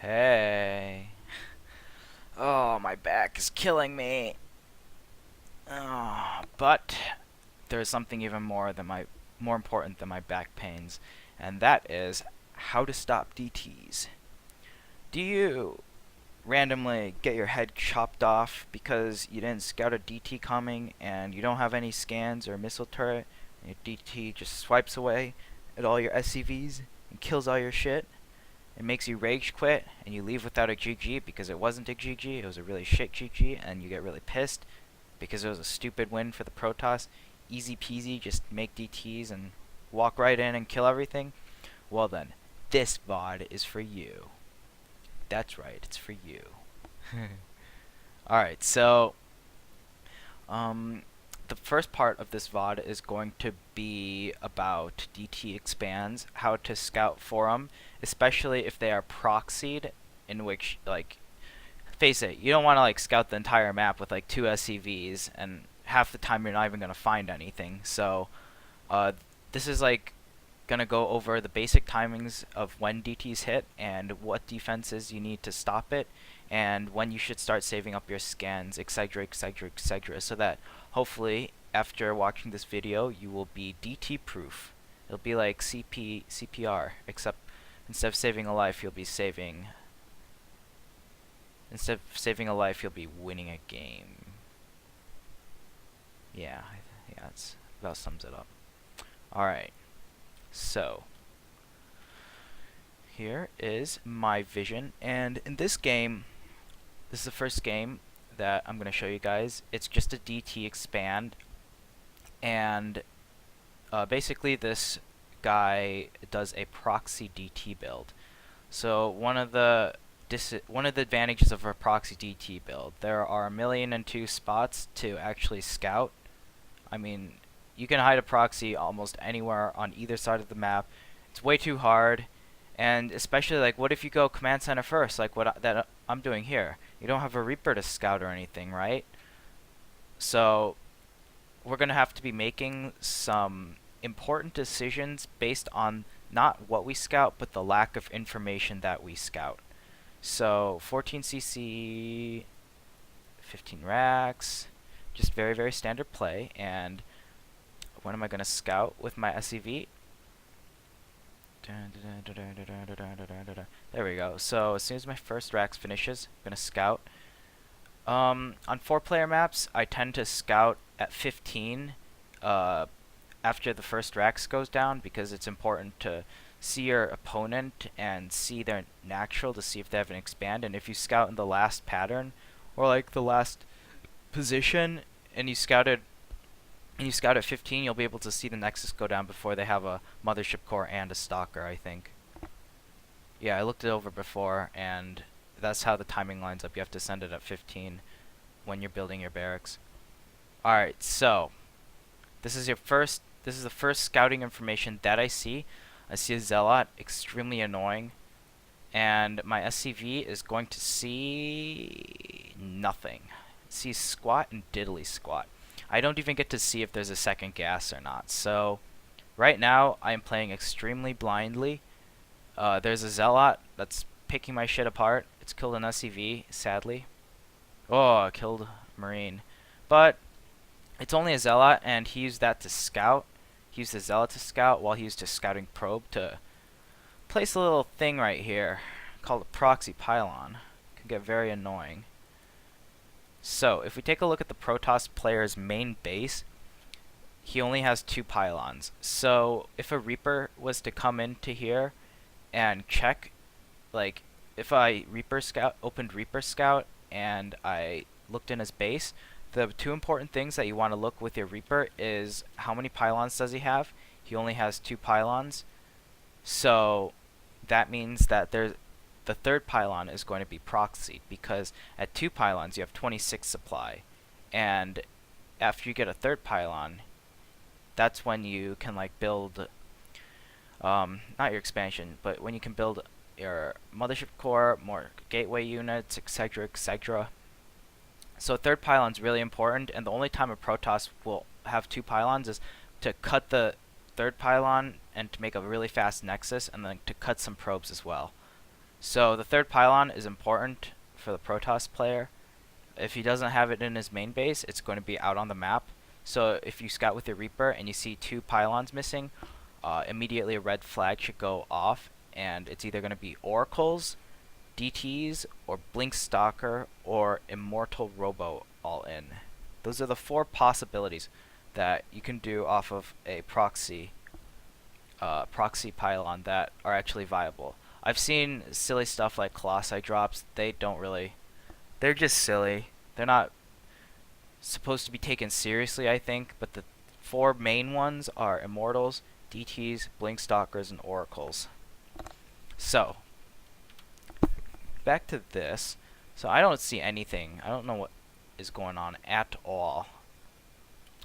Hey. Oh, my back is killing me. But there's something even more important than my back pains, and that is how to stop DTs. Do you randomly get your head chopped off because you didn't scout a DT coming and you don't have any scans or missile turret, and your DT just swipes away at all your SCVs and kills all your shit? It makes you rage quit and you leave without a GG because it wasn't a GG, it was a really shit GG, and you get really pissed because it was a stupid win for the Protoss. Easy peasy, just make DTs and walk right in and kill everything. Well then, this VOD is for you. That's right, it's for you. Alright, so the first part of this VOD is going to be about DT expands, how to scout for them, especially if they are proxied, in which, like, face it, you don't want to like scout the entire map with like 2 SCVs, and half the time you're not even gonna find anything. So, this is like gonna go over the basic timings of when DTs hit and what defenses you need to stop it, and when you should start saving up your scans, etc., etc., etc., so that hopefully after watching this video you will be DT proof. It'll be like CPR, except instead of saving a life, you'll be saving. Instead of saving a life, you'll be winning a game. Yeah, that's about sums it up. Alright, so here is my vision, and in this game, this is the first game that I'm going to show you guys. It's just a DT expand, and basically this guy does a proxy DT build. So one of the advantages of a proxy DT build, there are 1,000,002 spots to actually scout. I mean, you can hide a proxy almost anywhere on either side of the map. It's way too hard, and especially like, what if you go command center first, like that I'm doing here? You don't have a Reaper to scout or anything, right? So we're gonna have to be making some important decisions based on not what we scout, but the lack of information that we scout. So 14cc, 15 racks, just very, very standard play. And when am I going to scout with my SCV? There we go. So as soon as my first racks finishes, I'm going to scout. On 4-player maps, I tend to scout at 15 after the first racks goes down, because it's important to see your opponent and see their natural to see if they have an expand. And if you scout in the last pattern, or like the last position, and you scout at 15, you'll be able to see the Nexus go down before they have a Mothership Core and a Stalker, I think. Yeah, I looked it over before, and that's how the timing lines up. You have to send it at 15 when you're building your barracks. Alright, so this is the first scouting information that I see. I see a Zealot, extremely annoying, and my SCV is going to see nothing. It sees squat and diddly squat. I don't even get to see if there's a second gas or not. So right now I am playing extremely blindly. There's a Zealot that's picking my shit apart. It's killed an SCV, sadly. Oh, killed Marine. But it's only a Zealot, and he used that to scout. He used the Zealot to scout while he used his scouting probe to place a little thing right here called a proxy pylon. It can get very annoying. So if we take a look at the Protoss player's main base, he only has 2 pylons. So if a Reaper was to come into here and check, like if I opened Reaper Scout and I looked in his base, the 2 important things that you want to look with your Reaper is how many pylons does he have. He only has 2 pylons. So that means that the 3rd pylon is going to be proxied, because at 2 pylons you have 26 supply. And after you get a 3rd pylon, that's when you can like build, not your expansion, but when you can build your Mothership Core, more gateway units, etc., etc. So 3rd pylon is really important, and the only time a Protoss will have 2 pylons is to cut the 3rd pylon and to make a really fast Nexus, and then to cut some probes as well. So the third pylon is important for the Protoss player. If he doesn't have it in his main base, it's going to be out on the map. So if you scout with your Reaper and you see 2 pylons missing, immediately a red flag should go off, and it's either going to be Oracles, DTs, or Blink Stalker, or Immortal Robo all in. Those are the 4 possibilities that you can do off of a proxy pylon that are actually viable. I've seen silly stuff like Colossi drops. They're just silly. They're not supposed to be taken seriously, I think, but the 4 main ones are Immortals, DTs, Blink Stalkers, and Oracles. So, back to this. So I don't see anything. I don't know what is going on at all.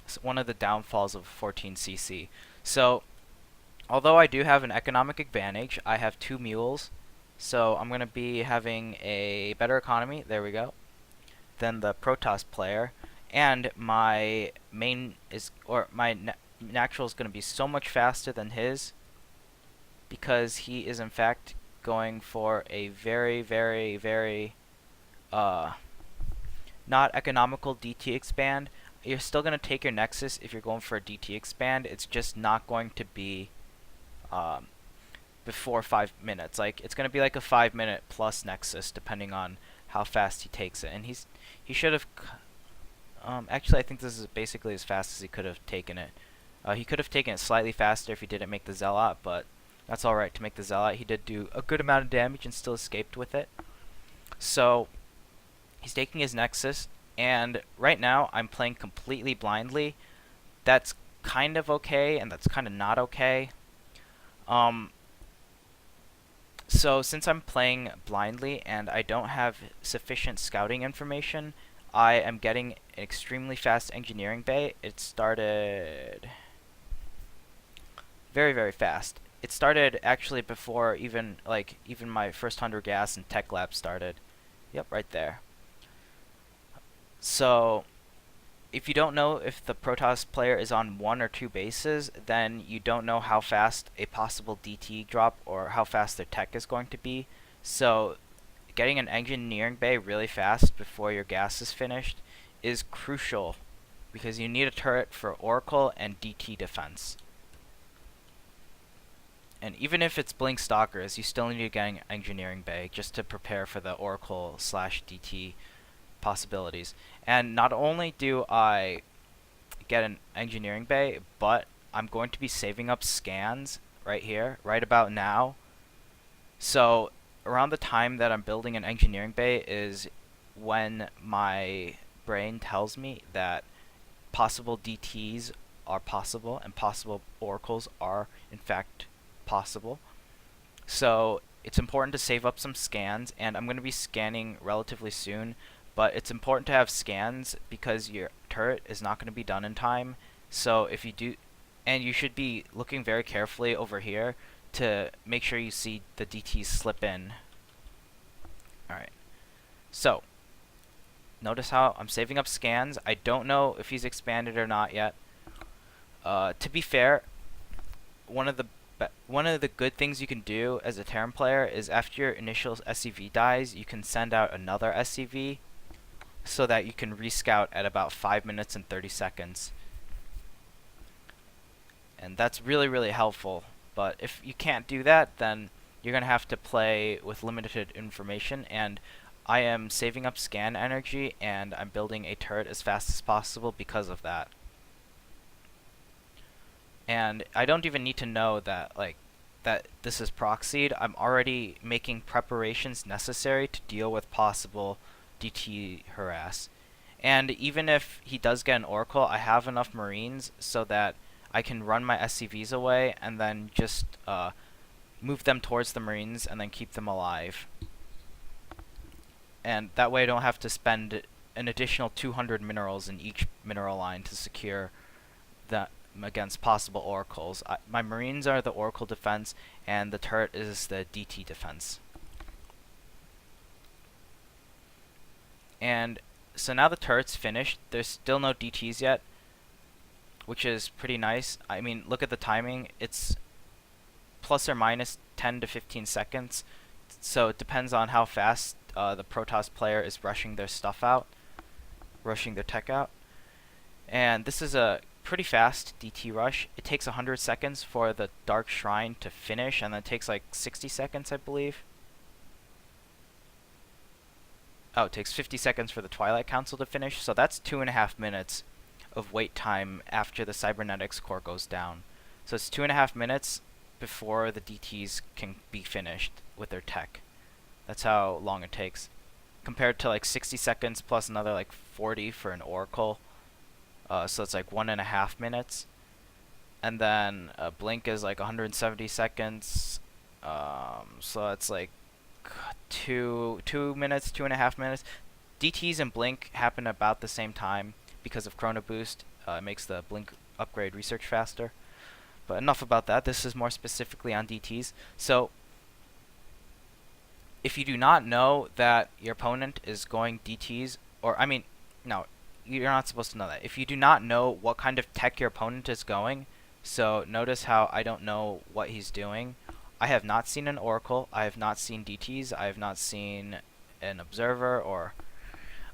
It's one of the downfalls of 14cc. So, although I do have an economic advantage, I have 2 mules. So I'm going to be having a better economy, there we go, than the Protoss player. And my main is, or my natural is going to be so much faster than his, because he is in fact going for a very, very, very not economical DT expand. You're still going to take your Nexus if you're going for a DT expand. It's just not going to be before 5 minutes. Like, it's going to be like a 5-minute plus Nexus depending on how fast he takes it. And he should have actually, I think this is basically as fast as he could have taken it. He could have taken it slightly faster if he didn't make the Zealot, but that's alright to make the Zealot. He did do a good amount of damage and still escaped with it. So he's taking his Nexus, and right now I'm playing completely blindly. That's kind of okay, and that's kind of not okay. So since I'm playing blindly and I don't have sufficient scouting information, I am getting an extremely fast engineering bay. It started very, very fast. It started actually before even my first 100 gas and tech lab started. Yep, right there. So if you don't know if the Protoss player is on 1 or 2 bases, then you don't know how fast a possible DT drop or how fast their tech is going to be. So getting an engineering bay really fast before your gas is finished is crucial, because you need a turret for Oracle and DT defense. And even if it's Blink Stalkers, you still need to get an engineering bay just to prepare for the Oracle / DT possibilities. And not only do I get an engineering bay, but I'm going to be saving up scans right here, right about now. So around the time that I'm building an engineering bay is when my brain tells me that possible DTs are possible and possible Oracles are in fact possible. So it's important to save up some scans, and I'm going to be scanning relatively soon. But it's important to have scans because your turret is not going to be done in time. So if you do, and you should be looking very carefully over here to make sure you see the DTs slip in. Alright, so notice how I'm saving up scans. I don't know if he's expanded or not yet. To be fair, one of the good things you can do as a Terran player is after your initial SCV dies, you can send out another SCV, so that you can rescout at about 5 minutes and 30 seconds. And that's really, really helpful. But if you can't do that, then you're going to have to play with limited information. And I am saving up scan energy, and I'm building a turret as fast as possible because of that. And I don't even need to know that this is proxied. I'm already making preparations necessary to deal with possible DT harass. And even if he does get an Oracle, I have enough Marines so that I can run my SCVs away and then just move them towards the Marines and then keep them alive. And that way I don't have to spend an additional 200 minerals in each mineral line to secure that against possible Oracles. My Marines are the Oracle defense, and the turret is the DT defense. And so now the turret's finished. There's still no DTs yet, which is pretty nice. I mean, look at the timing. It's plus or minus 10 to 15 seconds so it depends on how fast the Protoss player is rushing their stuff out, rushing their tech out. And this is a pretty fast DT rush. It takes 100 seconds for the Dark Shrine to finish, and then it takes like 60 seconds, I believe. Oh, it takes 50 seconds for the Twilight Council to finish, so that's 2.5 minutes of wait time after the Cybernetics core goes down. So it's 2.5 minutes before the DTs can be finished with their tech. That's how long it takes. Compared to like 60 seconds plus another like 40 for an Oracle. So it's like 1.5 minutes. And then Blink is like 170 seconds. So it's like 2 minutes, 2.5 minutes. DTs and Blink happen about the same time because of Chrono Boost. It makes the Blink upgrade research faster. But enough about that. This is more specifically on DTs. So if you do not know that your opponent is going DTs, or I mean, no, you're not supposed to know that. If you do not know what kind of tech your opponent is going, so notice how I don't know what he's doing. I have not seen an Oracle. I have not seen DTs. I have not seen an Observer or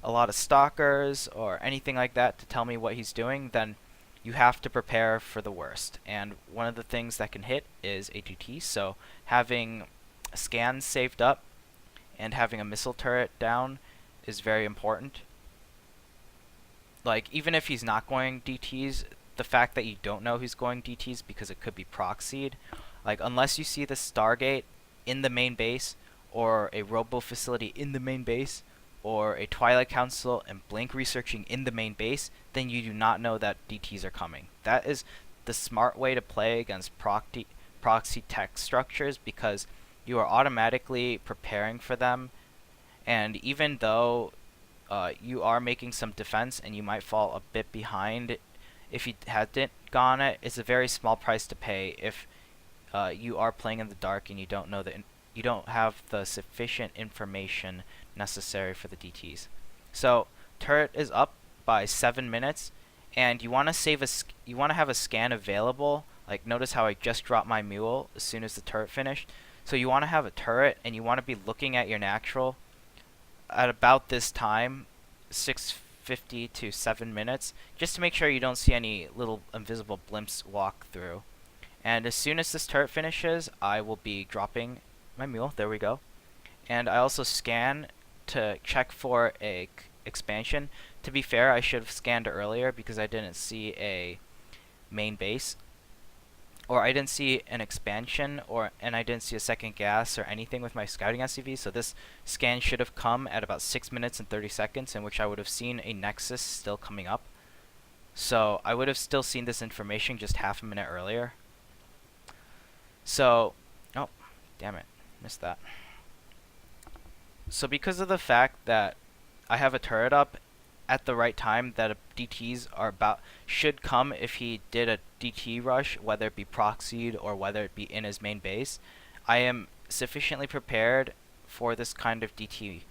a lot of Stalkers or anything like that to tell me what he's doing. Then you have to prepare for the worst. And one of the things that can hit is a DT. So having scans saved up and having a missile turret down is very important. Like, even if he's not going DTs, the fact that you don't know he's going DTs because it could be proxied, like, unless you see the Stargate in the main base, or a Robo facility in the main base, or a Twilight Council and Blink researching in the main base, then you do not know that DTs are coming. That is the smart way to play against proxy tech structures, because you are automatically preparing for them, and even though you are making some defense and you might fall a bit behind if you hadn't gone it, it's a very small price to pay if you are playing in the dark and you don't know you don't have the sufficient information necessary for the DTs. So turret is up by 7 minutes, and you want to have a scan available. Like, notice how I just dropped my mule as soon as the turret finished. So you want to have a turret, and you want to be looking at your natural at about this time, 6:50 to 7 minutes, just to make sure you don't see any little invisible blimps walk through. And as soon as this turret finishes, I will be dropping my mule. There we go. And I also scan to check for a expansion. To be fair, I should have scanned earlier because I didn't see a main base, or I didn't see an expansion, and I didn't see a second gas or anything with my scouting SCV. So this scan should have come at about 6 minutes and 30 seconds, in which I would have seen a Nexus still coming up. So I would have still seen this information just half a minute earlier. So, oh, damn it, missed that. So because of the fact that I have a turret up at the right time, that DTs should come if he did a DT rush, whether it be proxied or whether it be in his main base, I am sufficiently prepared for this kind of DT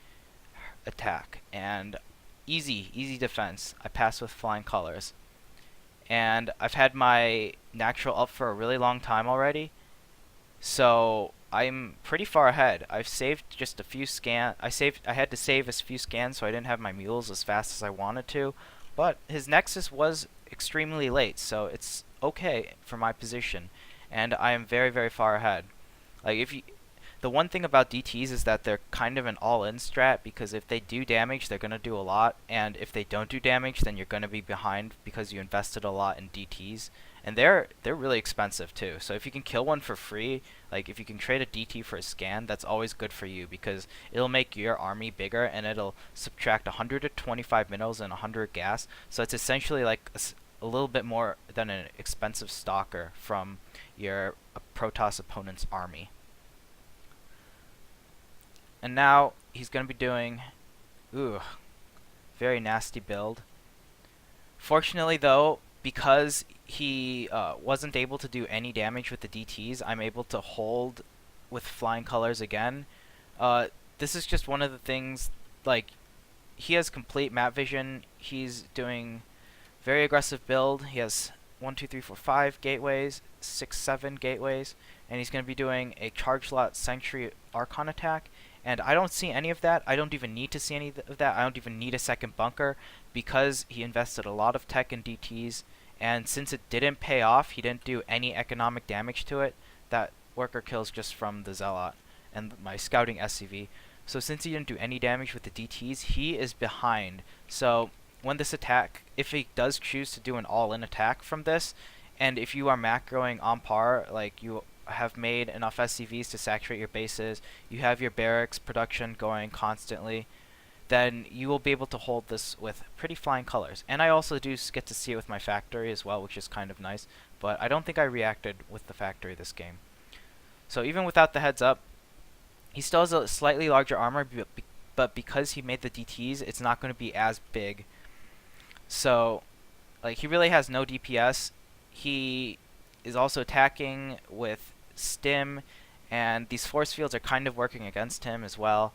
attack. And easy defense. I pass with flying colors. And I've had my natural up for a really long time already, so I'm pretty far ahead. I've saved just a few scans. I had to save a few scans so I didn't have my mules as fast as I wanted to. But his Nexus was extremely late, so it's okay for my position. And I am very far ahead. Like, the one thing about DTs is that they're kind of an all-in strat, because if they do damage, they're gonna do a lot, and if they don't do damage, then you're gonna be behind because you invested a lot in DTs. And they're really expensive too. So if you can kill one for free, like if you can trade a DT for a scan, that's always good for you, because it'll make your army bigger and it'll subtract 125 minerals and 100 gas. So it's essentially like a little bit more than an expensive stalker from your Protoss opponent's army. And now he's going to be doing, very nasty build. Fortunately though, because he wasn't able to do any damage with the DTs, I'm able to hold with flying colors again. This is just one of the things, like, he has complete map vision. He's doing very aggressive build. He has 1, 2, 3, 4, 5 gateways, 6, 7 gateways, and he's going to be doing a charge slot Sentry Archon attack. And I don't see any of that. I don't even need to see any of that. I don't even need a second bunker because he invested a lot of tech in DTs. And since it didn't pay off, he didn't do any economic damage to it. That worker kills just from the Zealot and my scouting SCV. So since he didn't do any damage with the DTs, he is behind. So when this attack, if he does choose to do an all-in attack from this, and if you are macroing on par, like you have made enough SCVs to saturate your bases, you have your barracks production going constantly, then you will be able to hold this with pretty flying colors. And I also do get to see it with my factory as well, which is kind of nice, but I don't think I reacted with the factory this game. So even without the heads up, he still has a slightly larger armor, but because he made the DTs, it's not going to be as big. So, like, he really has no DPS. He is also attacking with stim, and these force fields are kind of working against him as well.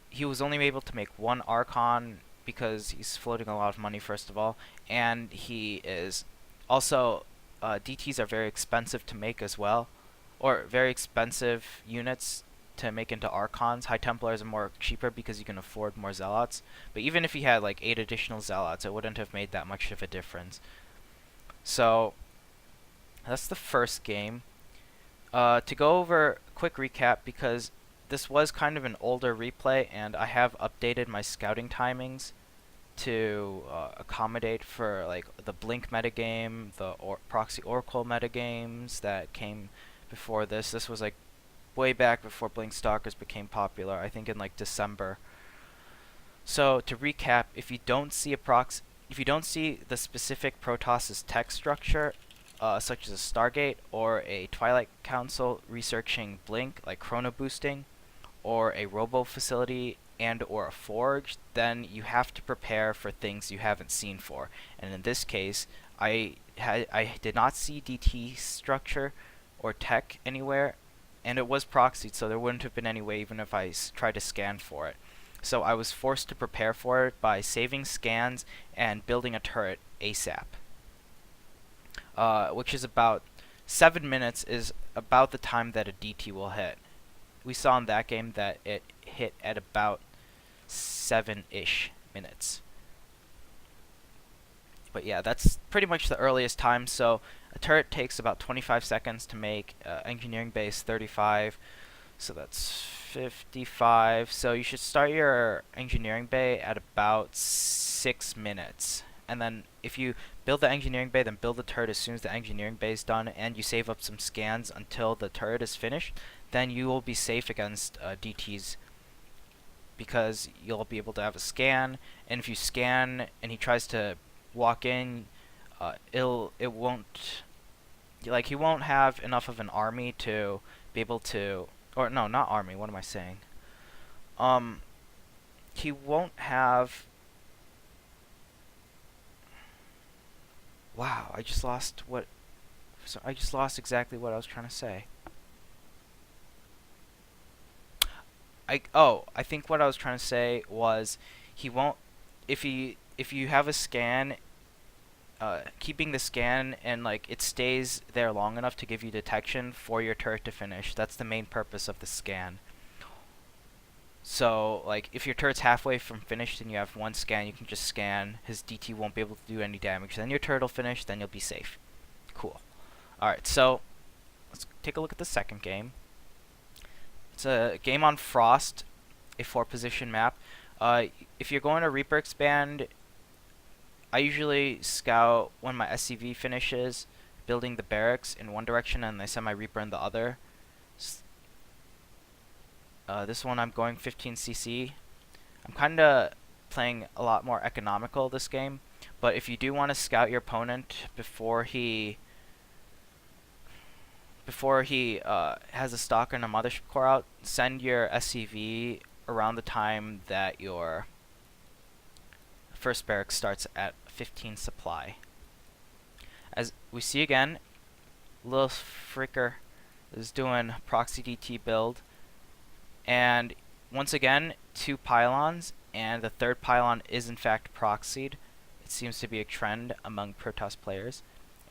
He was only able to make one Archon because he's floating a lot of money, first of all, and he is also DTs are very expensive to make as well, or very expensive units to make into Archons. High Templars are more cheaper because you can afford more Zealots, but even if he had like 8 additional Zealots, it wouldn't have made that much of a difference. So that's the first game. To go over a quick recap, because this was kind of an older replay and I have updated my scouting timings to accommodate for like the Blink metagame, the Proxy Oracle metagames that came before this. This was like way back before Blink Stalkers became popular, I think in like December. So to recap, if you don't see the specific Protoss's tech structure, such as a Stargate or a Twilight Council researching Blink, like chrono boosting, or a robo facility and or a forge, then you have to prepare for things you haven't seen for. And in this case, I did not see DT structure or tech anywhere, and it was proxied, so there wouldn't have been any way even if I tried to scan for it. So I was forced to prepare for it by saving scans and building a turret ASAP. Which is about 7 minutes is about the time that a DT will hit. We saw in that game that it hit at about 7-ish minutes. But yeah, that's pretty much the earliest time. So a turret takes about 25 seconds to make, engineering base 35, so that's 55. So you should start your engineering bay at about 6 minutes. And then if you build the engineering bay, then build the turret as soon as the engineering bay is done, and you save up some scans until the turret is finished, then you will be safe against DTs, because you'll be able to have a scan, and if you scan and he tries to walk in, he won't have enough of an army to be able to, or no, not army, what am I saying? He won't have, wow, I just lost exactly what I was trying to say. I think what I was trying to say was he won't, if you have a scan, keeping the scan and like it stays there long enough to give you detection for your turret to finish. That's the main purpose of the scan. So like if your turret's halfway from finished and you have one scan, you can just scan. His DT won't be able to do any damage. Then your turret will finish, then you'll be safe. Cool. Alright, so let's take a look at the second game. It's a game on Frost, a 4-position map. If you're going to Reaper Expand, I usually scout when my SCV finishes building the barracks in one direction and I send my Reaper in the other. This one I'm going 15cc. I'm kind of playing a lot more economical this game, but if you do want to scout your opponent before he has a stalker and a mothership core out, send your SCV around the time that your first barracks starts at 15 supply. As we see again, Lil Fricker is doing proxy DT build, and once again 2 pylons, and the third pylon is in fact proxied. It seems to be a trend among Protoss players.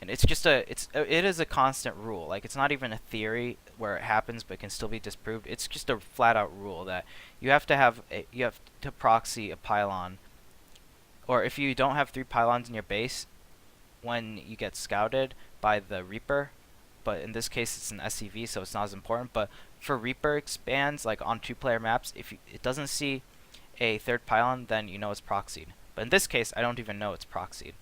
And it's just it is a constant rule. Like, it's not even a theory where it happens but can still be disproved. It's just a flat out rule that you have to proxy a pylon, or if you don't have 3 pylons in your base when you get scouted by the Reaper, but in this case it's an SCV, so it's not as important. But for Reaper expands, like on 2-player maps, if it doesn't see a 3rd pylon, then you know it's proxied. But in this case, I don't even know it's proxied.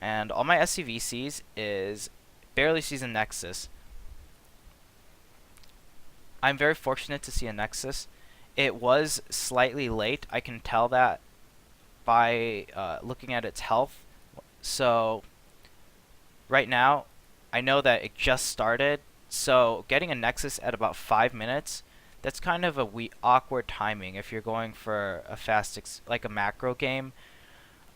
And all my SCV sees is barely sees a Nexus. I'm very fortunate to see a Nexus. It was slightly late. I can tell that by looking at its health. So right now, I know that it just started. So getting a Nexus at about 5 minutes, that's kind of a awkward timing if you're going for a fast, like a macro game.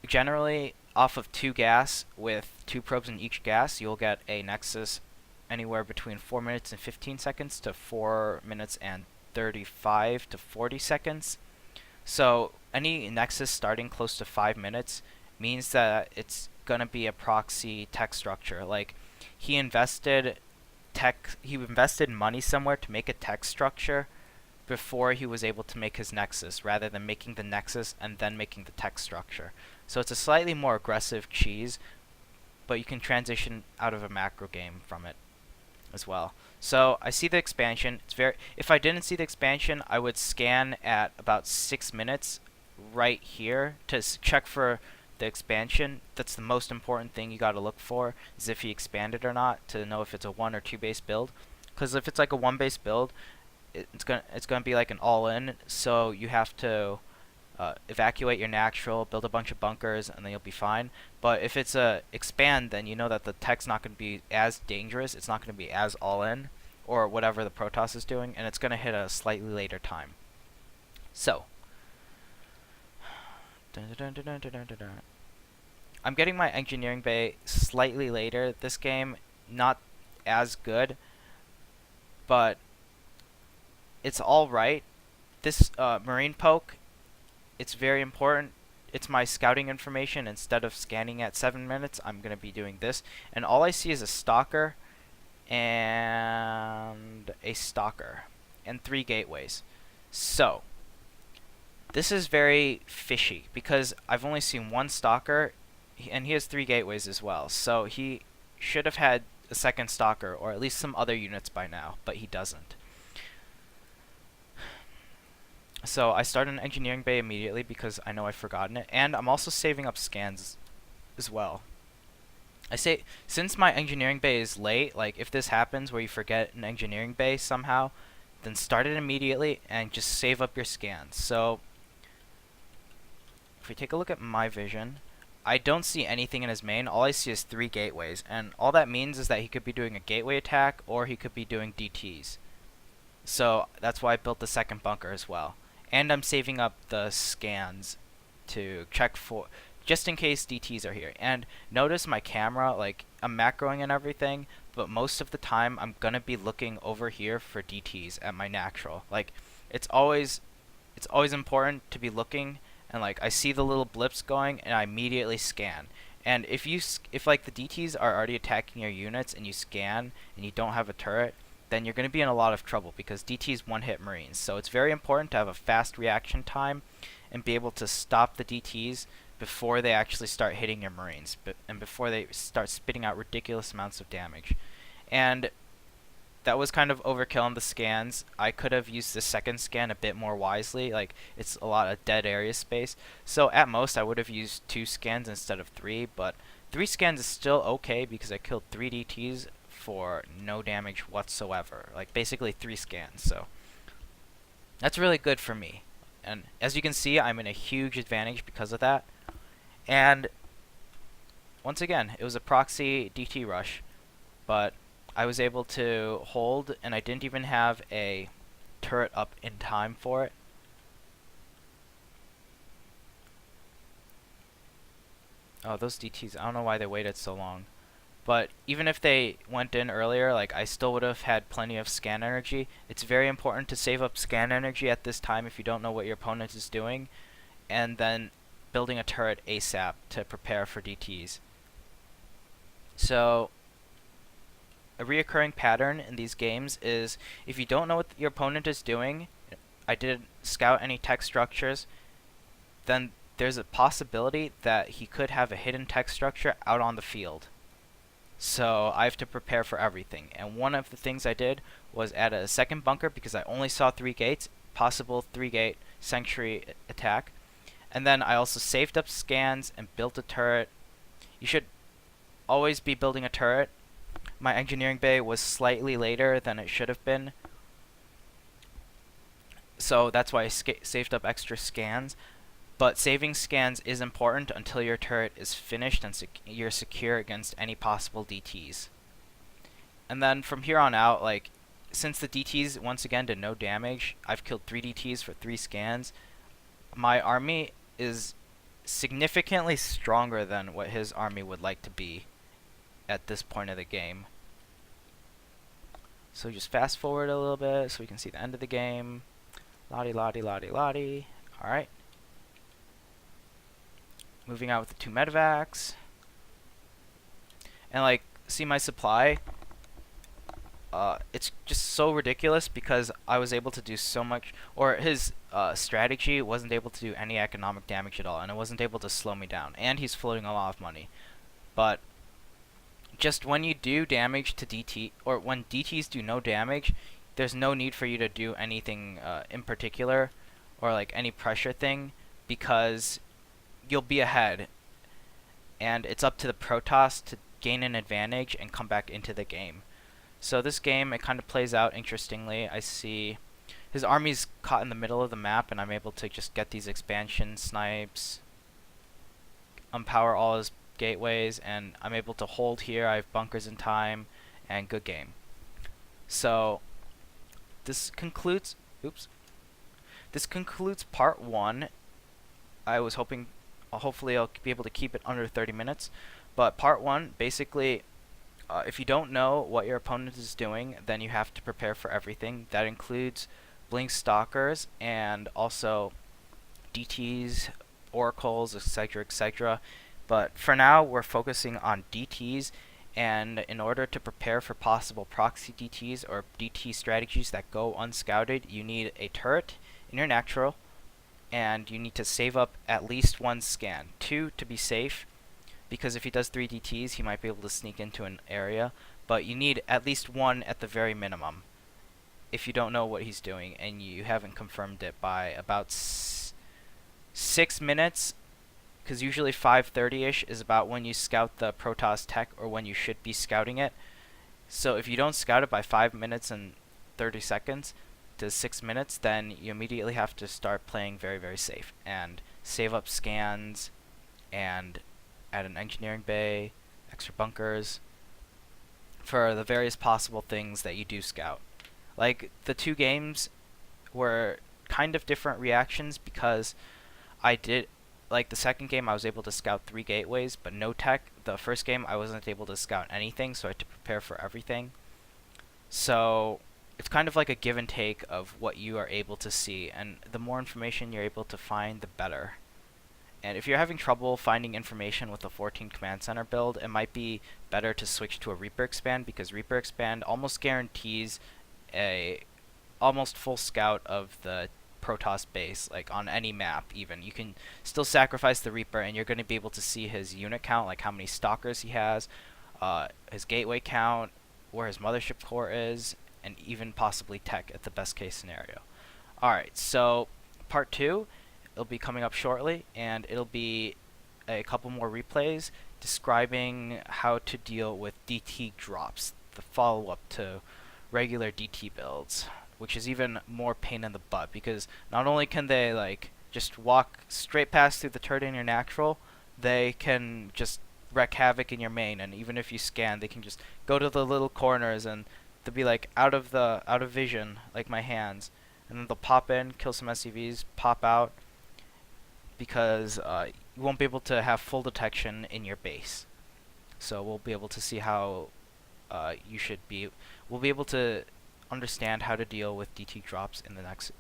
Generally, off of 2 gas with 2 probes in each gas, you'll get a Nexus anywhere between 4 minutes and 15 seconds to 4 minutes and 35 to 40 seconds. So any Nexus starting close to 5 minutes means that it's gonna be a proxy tech structure. Like, he invested money somewhere to make a tech structure before he was able to make his Nexus, rather than making the Nexus and then making the tech structure. So it's a slightly more aggressive cheese, but you can transition out of a macro game from it as well. So I see the expansion. If I didn't see the expansion, I would scan at about 6 minutes right here to check for the expansion. That's the most important thing you got to look for, is if he expanded or not, to know if it's a 1 or 2 base build. Because if it's like a 1 base build, it's gonna be like an all-in. So you have to evacuate your natural, build a bunch of bunkers, and then you'll be fine. But if it's a expand, then you know that the tech's not going to be as dangerous. It's not going to be as all-in, or whatever the Protoss is doing, and it's going to hit a slightly later time. So I'm getting my engineering bay slightly later this game. Not as good, but it's alright. This marine poke, it's very important. It's my scouting information. Instead of scanning at 7 minutes, I'm going to be doing this. And all I see is a stalker and a stalker and 3 gateways. So this is very fishy because I've only seen 1 stalker, and he has 3 gateways as well. So he should have had a 2nd stalker, or at least some other units by now, but he doesn't. So I start an engineering bay immediately because I know I've forgotten it, and I'm also saving up scans as well. I say, since my engineering bay is late, like if this happens where you forget an engineering bay somehow, then start it immediately and just save up your scans. So if we take a look at my vision, I don't see anything in his main. All I see is 3 gateways, and all that means is that he could be doing a gateway attack or he could be doing DTs. So that's why I built the 2nd bunker as well. And I'm saving up the scans to check for, just in case DTs are here. And notice my camera, like I'm macroing and everything, but most of the time I'm gonna be looking over here for DTs at my natural. Like it's always important to be looking, and like I see the little blips going and I immediately scan. And if like the DTs are already attacking your units and you scan and you don't have a turret, then you're going to be in a lot of trouble because DTs one-hit Marines. So it's very important to have a fast reaction time and be able to stop the DTs before they actually start hitting your Marines, and before they start spitting out ridiculous amounts of damage. And that was kind of overkill on the scans. I could have used the 2nd scan a bit more wisely. Like, it's a lot of dead area space. So at most I would have used 2 scans instead of 3, but 3 scans is still okay because I killed 3 DTs for no damage whatsoever. Like basically 3 scans. So that's really good for me. And as you can see, I'm in a huge advantage because of that. And once again, it was a proxy DT rush, but I was able to hold, and I didn't even have a turret up in time for it. Oh, those DTs, I don't know why they waited so long. But even if they went in earlier, like I still would have had plenty of scan energy. It's very important to save up scan energy at this time if you don't know what your opponent is doing, and then building a turret ASAP to prepare for DTs. So a reoccurring pattern in these games is if you don't know what your opponent is doing, I didn't scout any tech structures, then there's a possibility that he could have a hidden tech structure out on the field. So I have to prepare for everything. And one of the things I did was add a second bunker because I only saw 3 gates, possible 3-gate sanctuary attack. And then I also saved up scans and built a turret. You should always be building a turret. My engineering bay was slightly later than it should have been, so that's why I saved up extra scans. But saving scans is important until your turret is finished and you're secure against any possible DTs. And then from here on out, like, since the DTs once again did no damage, I've killed 3 DTs for 3 scans. My army is significantly stronger than what his army would like to be at this point of the game. So just fast forward a little bit so we can see the end of the game. Lottie, lottie, lottie, lottie. Alright. Moving out with the 2 medevacs. And like, see my supply? It's just so ridiculous because I was able to do so much, or his strategy wasn't able to do any economic damage at all, and it wasn't able to slow me down. And he's floating a lot of money. But just when you do damage to DT, or when DTs do no damage, there's no need for you to do anything in particular, or like any pressure thing, because you'll be ahead. And it's up to the Protoss to gain an advantage and come back into the game. So this game, it kind of plays out interestingly. I see his army's caught in the middle of the map, and I'm able to just get these expansion snipes, unpower all his gateways, and I'm able to hold here. I have bunkers in time, and good game. So this concludes part 1. I was hopefully I'll be able to keep it under 30 minutes, but part 1, basically, if you don't know what your opponent is doing, then you have to prepare for everything. That includes blink stalkers and also DTs, oracles, etc., etc. But for now, we're focusing on DTs, and in order to prepare for possible proxy DTs or DT strategies that go unscouted, you need a turret in your natural, and you need to save up at least 1 scan. 2 to be safe, because if he does 3 DTs, he might be able to sneak into an area, but you need at least 1 at the very minimum if you don't know what he's doing and you haven't confirmed it by about 6 minutes, because usually 5:30ish is about when you scout the Protoss tech, or when you should be scouting it. So if you don't scout it by 5 minutes and 30 seconds to 6 minutes, then you immediately have to start playing very, very safe and save up scans and add an engineering bay, extra bunkers, for the various possible things that you do scout. Like, the 2 games were kind of different reactions because like the second game I was able to scout 3 gateways but no tech. The first game I wasn't able to scout anything, so I had to prepare for everything. So it's kind of like a give and take of what you are able to see, and the more information you're able to find, the better. And if you're having trouble finding information with the 14 Command Center build, it might be better to switch to a Reaper Expand, because Reaper Expand almost guarantees a almost full scout of the Protoss base, like on any map even. You can still sacrifice the Reaper and you're going to be able to see his unit count, like how many stalkers he has, his gateway count, where his mothership core is, and even possibly tech at the best case scenario. Alright, so part 2, it'll be coming up shortly, and it'll be a couple more replays describing how to deal with DT drops, the follow-up to regular DT builds, which is even more pain in the butt, because not only can they like just walk straight past through the turret in your natural, they can just wreak havoc in your main, and even if you scan, they can just go to the little corners and they'll be like out of vision, like my hands, and then they'll pop in, kill some SCVs, pop out, because you won't be able to have full detection in your base. So we'll be able to see how we'll be able to understand how to deal with DT drops in the next